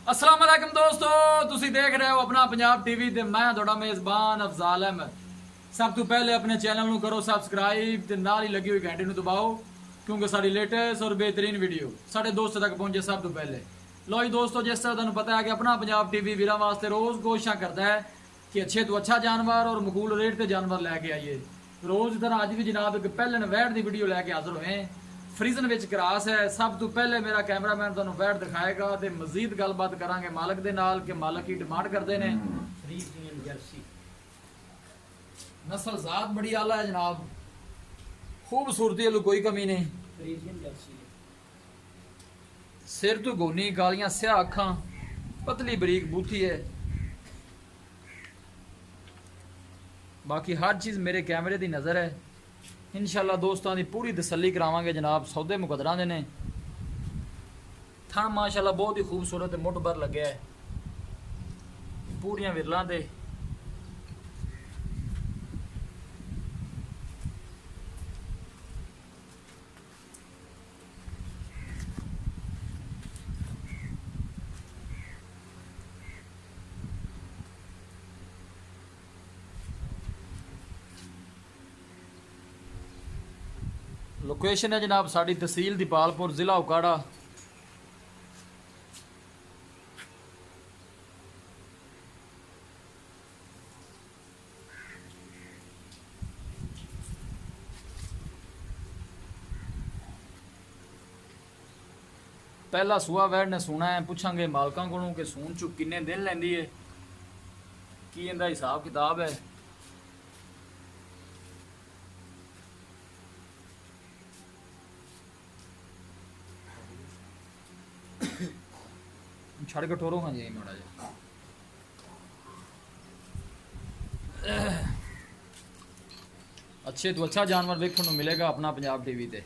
अस्सलाम वालेकुम दोस्तों, तुसी देख रहे हो अपना पंजाब टीवी ते मैं थोड़ा मेजबान अफजाल अहमद। सब तो पहले अपने चैनल ਨੂੰ करो सबसक्राइब ਤੇ ਨਾਲ ਹੀ ਲੱਗੀ ਹੋਈ ਘੰਟੀ ਨੂੰ ਦਬਾਓ ਕਿਉਂਕਿ ਸਾਡੀ ਲੇਟੈਸਟ ਔਰ ਬਿਹਤਰੀਨ ਵੀਡੀਓ ਸਾਡੇ ਦੋਸਤਾਂ ਤੱਕ ਪਹੁੰਚੇ ਸਭ ਤੋਂ ਪਹਿਲੇ। ਲੋ ਜੀ ਦੋਸਤੋ, ਜਿਸ ਤਰ੍ਹਾਂ ਤੁਹਾਨੂੰ ਪਤਾ ਹੈ ਕਿ ਆਪਣਾ पंजाब टीवी ਵੀਰਾਂ ਵਾਸਤੇ ਰੋਜ਼ ਕੋਸ਼ਿਸ਼ਾਂ ਕਰਦਾ ਹੈ कि अच्छे तो अच्छा जानवर और मकबूल रेट ते जानवर लैके आइए। रोज तरह अज भी जनाब एक पहले वैट की वीडियो लैके हाजिर होए। फ्रीजन विच क्रास है। सब तो पहले मेरा कैमरामैन तुहानू वैट दिखाएगा ते मजीद गलबात करांगे मालक दे नाल कि मालक की डिमांड करते हैं। फ्रीजियन जर्सी नस्ल जात बड़ी आला है जनाब, खूबसूरती वाली कोई कमी नहीं। फ्रीजियन जर्सी सिर तो गोनी, गालियां स्याह अखां, पतली बरीक बूथी है। बाकी हर चीज़ मेरे कैमरे की नज़र है। इंशाल्लाह दोस्तों की पूरी तसल्ली करावांगे जनाब। सौदे मुकदरां दे ने। थन माशाल्लाह बहुत ही खूबसूरत मुठभर लगे है, पूरियां विरलां ते। लोकेशन है जनाब साड़ी तहसील दीपालपुर, जिला उकाड़ा। पहला सूआ वैड ने सुना है, पूछांगे मालकां कोलों कि सून चु किन्ने दिन लैंदी है, की इहदा हिसाब किताब है। छड़ के ठोरो हाँ जी माड़ा जी। अच्छे तो अच्छा जानवर देखने को मिलेगा अपना पंजाब टीवी ते।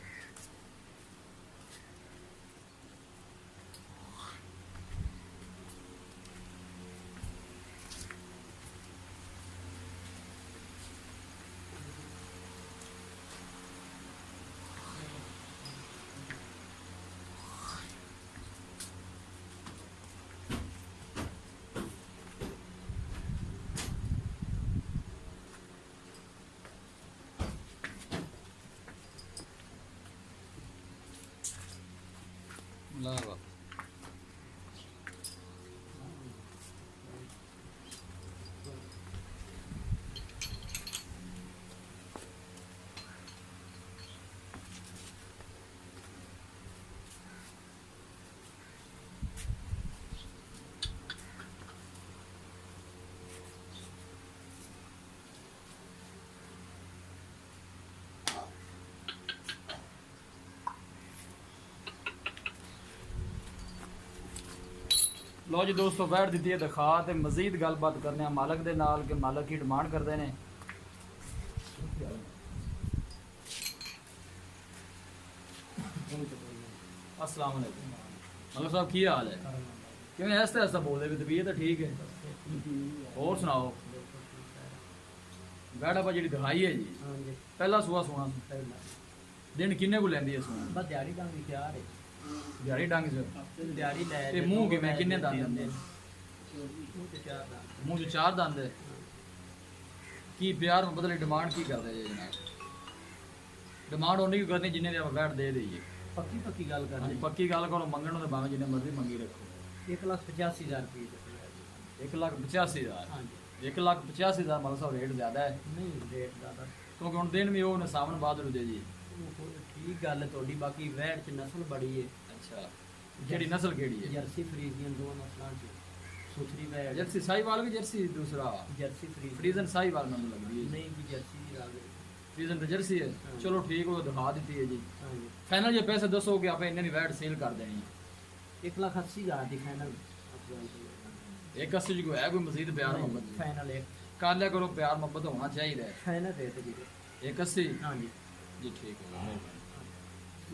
लो जी दोस्तों, बैठ दी है दिखा तो मजीद गलबात करने मालक दे नाल के मालक की डिमांड करते हैं। अस्सलाम वालेकुम मालक साहब, की हाल है? किवें ऐसा ऐसा बोलते भी तबीयत ठीक है? और सुनाओ। बैठ आप जी दिखाई है जी, पहला सुहा सोना दिन किन्ने को लैंदी है सोना? बस दिहाड़ी का भी तैयार है। दिहाड़ी डंग से दिहाड़ी ले ते मुंह किवें किन्ने दंद होंदे? मुंह च चार दंद है। की प्यार में बदले डिमांड की करते जी जनाब? डिमांड उन्नी की करनी जिन्ने आप बैठ दे दईए। पक्की पक्की गल करनी। पक्की गल करो, मंगण तो भावें जिन्ने मर्जी मंगी रखो। 1,85,000 रुपये। 1,85,000। हाँ जी। 1,85,000 मतलब सब रेट ज्यादा है नहीं रेट ज़्यादा क्योंकि हम दिन भी वो सावन बाद दे जी। ठीक गल है थोड़ी। बाकी वैट च नस्ल बड़ी है। अच्छा, केड़ी नस्ल केड़ी है? जर्सी फ्रीजियन दो नस्लों च सुथरी वैट। जर्सी साहिवाल की जर्सी दूसरा जर्सी फ्रीजियन फ्रीजन साहिवाल मैंने लग रही है। नहीं की जर्सी की लाग रही। फ्रीजन तो जर्सी है। चलो ठीक हो, दिखा दी है जी। हाँ जी। फाइनल ये पैसे दसो कि आप इन्हें वैट सेल कर देनी है? 1,80,000 की फाइनल। 1,80,000 को है कोई मजीद प्यार मोहब्बत? फाइनल एक कर लिया करो, प्यार मोहब्बत होना चाहिए। फाइनल रेट जी। 1,80। हाँ जी जी ठीक है।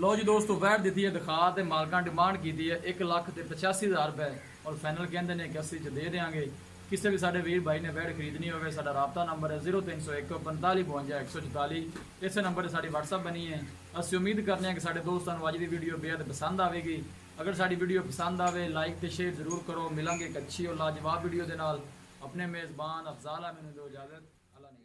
लो जी दोस्तों, वैट दी है दिखा तो मालका डिमांड की है 1,85,000 रुपए और फाइनल कहते हैं कि 80 च दे देंगे। किसी भी साढ़े वीर भाई ने वैट खरीदनी हो, साडा राबता नंबर है 0301 45 52 144। इस नंबर से साड़ी व्हाट्सअप बनी है। असं उम्मीद करते हैं कि साढ़े दोस्तों अज की वीडियो बेहद पसंद आएगी। ਅਗਰ ਸਾਡੀ ਵੀਡੀਓ ਪਸੰਦ ਆਵੇ ਲਾਈਕ ਤੇ ਸ਼ੇਅਰ ਜ਼ਰੂਰ ਕਰੋ। ਮਿਲਾਂਗੇ ਇੱਕ ਅੱਛੀ ਔਰ ਲਾਜਵਾਬ ਵੀਡੀਓ ਦੇ ਨਾਲ। ਆਪਣੇ ਮੇਜ਼ਬਾਨ ਅਫਜ਼ਾਲ ਅਹਿਮਦ ਨੂੰ ਦਿਓ ਇਜਾਜ਼ਤ। ਅੱਲਾ ਨੇ